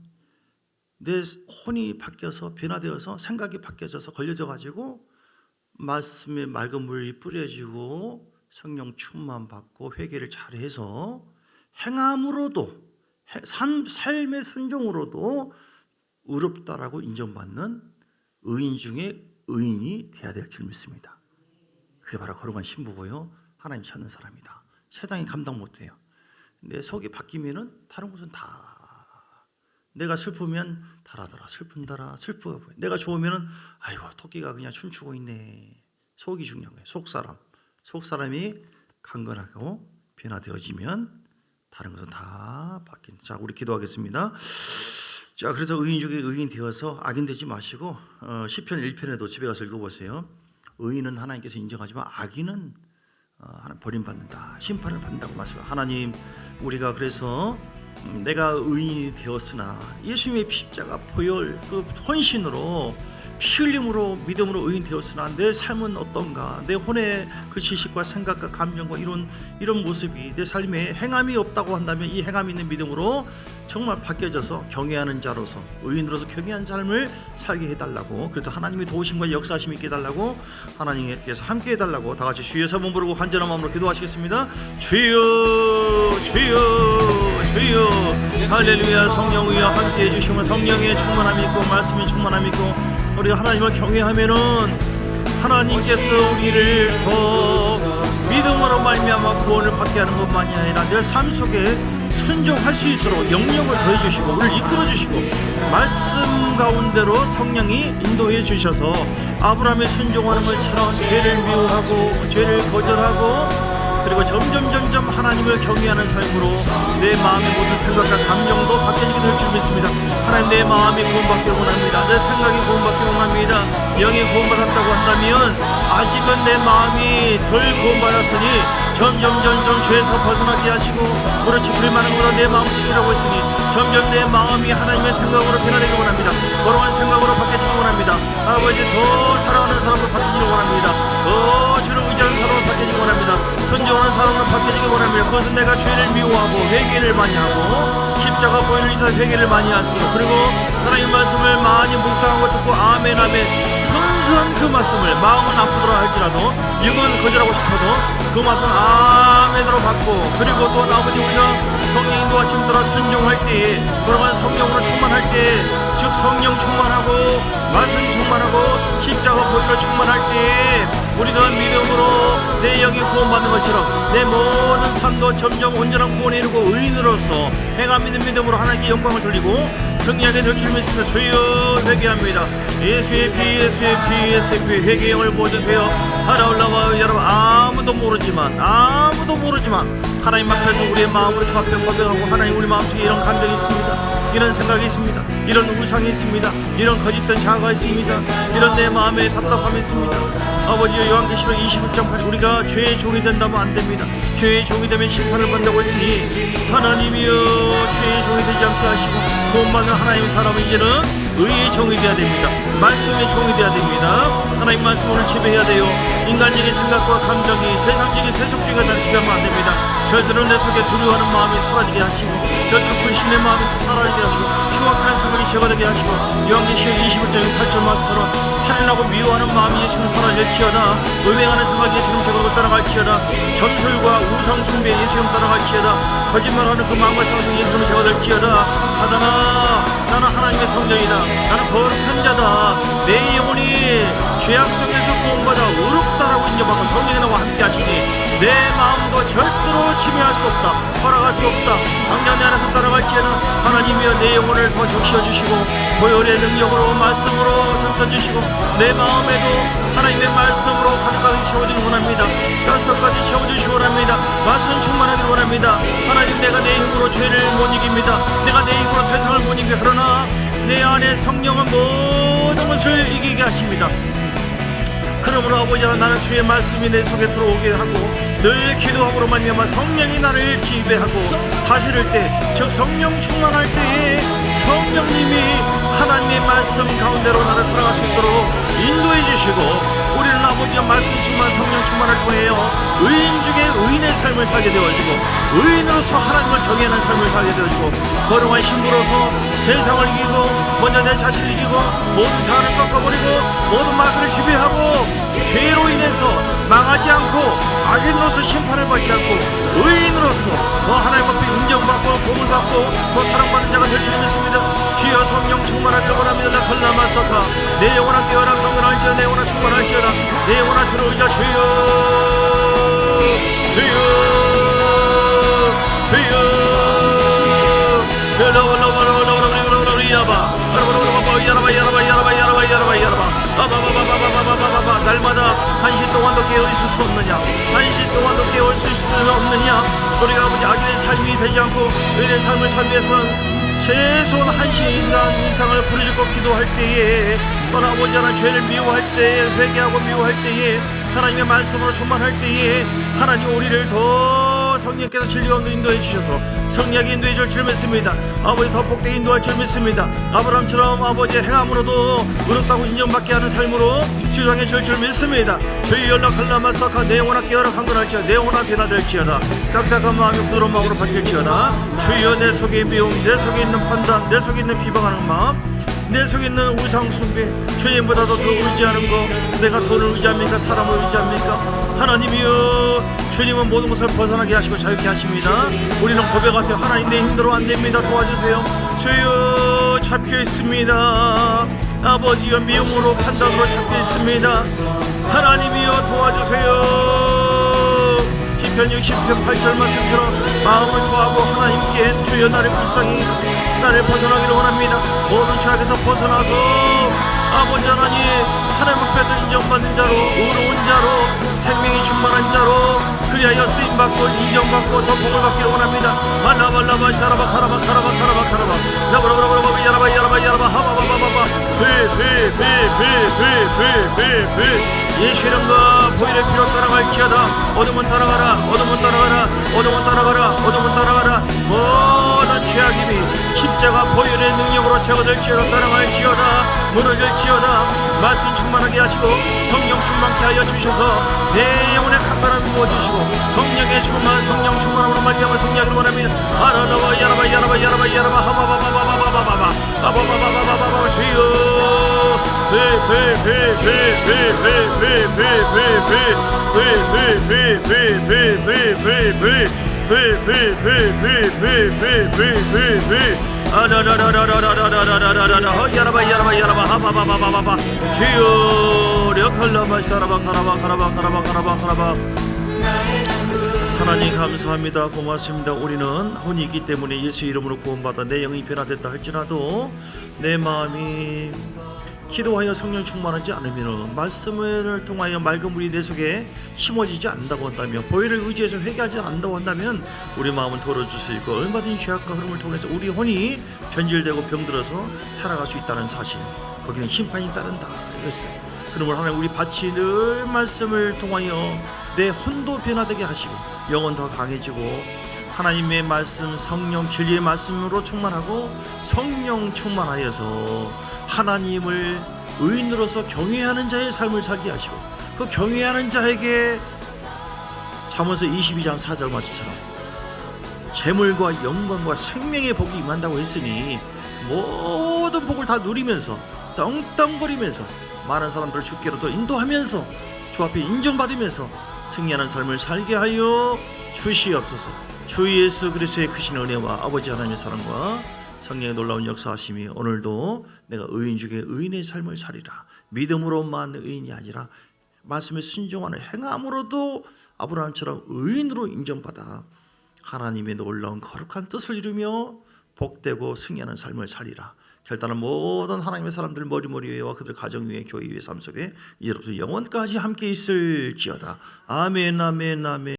내 혼이 바뀌어서 변화되어서 생각이 바뀌어져서 걸려져 가지고 말씀에 맑은 물이 뿌려지고 성령 충만 받고 회개를 잘해서 행함으로도, 삶의 순종으로도 의롭다라고 인정받는 의인 중에 의인이 돼야 될 줄 믿습니다. 그게 바로 거룩한 신부고요, 하나님 찾는 사람이다. 세상이 감당 못해요. 내 속이 바뀌면은 다른 것은 다, 내가 슬프면 달아달아 슬픈달아 슬프가 보여. 내가 좋으면은 아이고 토끼가 그냥 춤추고 있네. 속이 중요한 거예요. 속사람이 강건하고 변화되어지면 다른 것은 다 바뀐다. 자, 우리 기도하겠습니다. 자, 그래서 의인 중에 의인 되어서 악인 되지 마시고, 시편 1편에도 집에 가서 읽어보세요. 의인은 하나님께서 인정하지만 악인은 하나님 버림받는다, 심판을 받는다고 말씀해요. 하나님, 우리가 그래서 내가 의인이 되었으나 예수님의 십자가 보혈 그 헌신으로 피 흘림으로 믿음으로 의인 되었으나 내 삶은 어떤가? 내 혼의 그 지식과 생각과 감정과 이런 모습이 내 삶에 행함이 없다고 한다면 이 행함 있는 믿음으로 정말 바뀌어져서 경외하는 자로서, 의인으로서 경외하는 삶을 살게 해달라고, 그래서 하나님의 도우심과 역사하심이 있게 해달라고, 하나님께서 함께 해달라고 다 같이 주여 세번 부르고 간절한 마음으로 기도하시겠습니다. 주여 주여 주여. 할렐루야. 성령이여 함께 해주시면 성령의 충만함이 있고 말씀의 충만함이 있고, 우리가 하나님을 경외하면은 하나님께서 우리를 더 믿음으로 말미암아 구원을 받게 하는 것만이 아니라 내 삶 속에 순종할 수 있도록 영역을 더해 주시고 우리를 이끌어 주시고 말씀 가운데로 성령이 인도해 주셔서 아브라함이 순종하는 것처럼 죄를 미워하고 죄를 거절하고 그리고 점점 하나님을 경외하는 삶으로 내 마음의 모든 생각과 감정도 바뀌게 될 줄 믿습니다. 하나님, 내 마음이 구원받기를 원합니다. 내 생각이 구원받기를 원합니다. 영이 구원받았다고 한다면 아직은 내 마음이 덜 구원받았으니 점점 죄에서 벗어나게 하시고 그렇지 불만한 것보다 내 마음을 지키라고 했으니 점점 내 마음이 하나님의 생각으로 변화되길 원합니다. 거룩한 생각으로 바뀌기를 원합니다. 아버지, 더 사랑하는 사람으로 바뀌기를 원합니다. 더 주를 의지하는 사람으로 바뀌기를 원합니다. 순종하는 사람으로 바뀌기를 원합니다. 그것은 내가 죄를 미워하고 회개를 많이 하고 십자가 보혈을 위해서 회개를 많이 하세요. 그리고 하나님 말씀을 많이 묵상하고 듣고 아멘 순수한 그 말씀을 마음은 아프더라 할지라도 육은 거절하고 싶어도 그 말씀을 아멘으로 받고 그리고 또 아버지, 우리가 성령 인도하심 따라 순종할 때에 그러한 성령으로 충만할 때에 즉 성령 충만하고 말씀 충만하고 십자가 보혈로 충만할 때에 우리가 믿음으로 내 영이 구원받는 것처럼 내 모든 삶도 점점 온전한 구원에 이르고 의인으로서 행함 믿는 믿음으로 하나님께 영광을 돌리고 승리하게 될 줄 믿습니다. 주여 회개합니다. 예수의 피 회개의 영을 부어주세요. 하나올라와 여러분, 아무도 모르지만 하나님 앞에서 우리의 마음으로 주 앞에 고백하고 하나님, 우리 마음속에 이런 감정이 있습니다. 이런 생각이 있습니다. 이런 우상이 있습니다. 이런 거짓된 자아가 있습니다. 이런 내 마음에 답답함이 있습니다. 아버지여, 요한계시록 21장 8 우리가 죄의 종이 된다면 안 됩니다. 죄의 종이 되면 심판을 받는다고 했으니 하나님이여, 죄의 종이 되지 않게 하시고 구원받는 하나님의 사람은 이제는 의의 종이 되어야 됩니다. 말씀의 종이 되어야 됩니다. 하나님 말씀을 지배해야 돼요. 인간적인 생각과 감정이 세상적인 세속주의가 나를 지배하면 안 됩니다. 저들은 내 속에 두려워하는 마음이 사라지게 하시고 저들은 불신의 마음이 사라지게 하시고 추악한 생각이 제거되게 하시고 요한계시록 21장 8절 말씀처럼 살인하고 미워하는 마음이 예수는 사라질지어다. 음행하는 생각이 예수는 제거를 따라갈지어다. 점술과 우상 숭배 예수는 따라갈지어다. 거짓말하는 그 마음과 상승 예수는 제거될지어다. 하다나 나는 하나님의 성전이다. 나는 거룩한 자다. 내 영혼이 죄악성에서 구원받아 의롭다라고 인정받고 성령님과 함께 하시니 내 마음도 절대로 침해할 수 없다. 허락할 수 없다. 당장 내 안에서 따라갈지에는 하나님이여 내 영혼을 더 적셔주시고 보혈의 능력으로 말씀으로 적셔주시고 내 마음에도 하나님의 말씀으로 가득가득 채워주기 원합니다. 6가지 채워주시기 원합니다. 말씀 충만하기를 원합니다. 하나님, 내가 내 힘으로 죄를 못 이깁니다. 내가 내 힘으로 세상을 못 이깁니다. 그러나 내 안에 성령은 모든 것을 이기게 하십니다. 그러므로 아버지, 나는 주의 말씀이 내 속에 들어오게 하고 늘 기도함으로 말미암아 성령이 나를 지배하고 다스릴 때, 즉 성령 충만할 때에 성령님이 하나님의 말씀 가운데로 나를 살아갈 수 있도록 인도해 주시고 우리는 아버지가 말씀 충만 성령 충만을 통하여 의인 중에 의인의 삶을 살게 되어지고 의인으로서 하나님을 경외하는 삶을 살게 되어지고 거룩한 신부로서 세상을 이기고 먼저 내 자신을 이기고 모든 자아를 꺾어버리고 모든 마귀를 지배하고 죄로 인해서 망하지 않고 악인으로서 심판을 받지 않고 의인으로서 더 하나님 앞에 인정받고 복을 받고 더 사랑받는 자가 될 줄 믿습니다. 주여 성령 충만하기를 원합니다. 컬라마스타카 내 영혼아 깨어라 강건할지어다. 내 영혼아 충만할지어다. 내 영혼아 새로우자. 주여 날마다 한시 동안도 깨어있을 수 없느냐? 한시 동안도 깨어있을 수 없느냐? 우리가 아버지 악인의 삶이 되지 않고 의인의 삶을 살기 위해서는 최소한 1시간 이상을 부르짖고 기도할 때에 또는 아버지 하나님 죄를 미워할 때에 회개하고 미워할 때에 하나님의 말씀으로 충만할 때에 하나님 우리를 더 성령께서 진리와 인도해 주셔서 성령이 인도해 줄 줄 믿습니다. 아버지 더 복되게 인도할 줄 믿습니다. 아브라함처럼 아버지 행함으로도 의롭다고 인정받게 하는 삶으로 주장해 줄 줄 믿습니다. 주의 연락할라 마사카 내 영혼아 깨어라 강건할지어다. 내 영혼아 변화될지어다. 딱딱한 마음이 부드러운 마음으로 바뀔지어다. 주여 내 속에 미움, 내 속에 있는 판단, 내 속에 있는 비방하는 마음, 내 속에 있는 우상숭배, 주님보다도 더 의지하는 거, 내가 돈을 의지합니까? 사람을 의지합니까? 하나님이여, 주님은 모든 것을 벗어나게 하시고 자유케 하십니다. 우리는 고백하세요. 하나님 내 힘대로 안 됩니다. 도와주세요. 주여 잡혀 있습니다. 아버지여 미움으로 판단으로 잡혀 있습니다. 하나님이여 도와주세요. 시편 60편 8절 말씀처럼 마음을 토하고 하나님께 주여 나를 불쌍히 해주세요. 나를 벗어나기를 원합니다. 모든 죄악에서 벗어나서 아버지 하나님, 하나님 앞에서 인정받는 자로, 의로운 자로, 생명이 충만한 자로 그리하여 쓰임받고 인정받고 더 복을 받기를 원합니다. 말라발라바 샤라바 카라바 카라바 카라바 카라바 라바라바라바 야라바 야라바 야라바 하바바바바바 베베베베베베베 예수 이름과 보혈의 피로 따라갈지어다. 어둠은 따라가라, 어둠은 따라가라, 어둠은 따라가라, 어둠은 따라가라. 모든 죄악임이 십자가 보혈의 능력으로 제거될지어다. 따라갈지어다. 무너질지어다. 말씀 충만하게 하시고 성령 충만케 하여 주셔서 내 영혼의 강건함을 부어주시고 성령의 충만, 성령 충만함으로 말미암아 성령을 원합니다. 아라라바 야라바 야라바 야라바 야라바 하바바바바바바바바바 아바바바바바바바 주여 하나님 감사합니다. 고맙습니다. 우리는 혼이 있기 때문에 예수 이름으로 구원받아 내 영이 변화됐다 할지라도 내 마음이 기도하여 성령 충만하지 않으면 말씀을 통하여 맑은 물이 내 속에 심어지지 않는다고 한다면 보혈을 의지해서 회개하지 않는다고 한다면 우리 마음은 더러워질 수 있고 얼마든지 죄악과 흐름을 통해서 우리 혼이 변질되고 병들어서 타락할 수 있다는 사실, 거기는 심판이 따른다 이랬어요. 그러므로 하나님 우리 밭이 늘 말씀을 통하여 내 혼도 변화되게 하시고 영은 더 강해지고 하나님의 말씀, 성령, 진리의 말씀으로 충만하고 성령 충만하여서 하나님을 의인으로서 경외하는 자의 삶을 살게 하시고 그 경외하는 자에게 잠언서 22장 4절 말씀처럼 재물과 영광과 생명의 복이 임한다고 했으니 모든 복을 다 누리면서 떵떵거리면서 많은 사람들을 주께로도 인도하면서 주 앞에 인정받으면서 승리하는 삶을 살게 하여 주시옵소서. 주 예수 그리스도의 크신 은혜와 아버지 하나님의 사랑과 성령의 놀라운 역사하심이 오늘도 내가 의인 중에 의인의 삶을 살리라. 믿음으로만 의인이 아니라 말씀에 순종하는 행함으로도 아브라함처럼 의인으로 인정받아 하나님의 놀라운 거룩한 뜻을 이루며 복되고 승리하는 삶을 살리라. 결단은 모든 하나님의 사람들 머리머리 위에와 그들 가정 위에 교회 위에 삶 속에 이제부터 영원까지 함께 있을지어다. 아멘 아멘 아멘.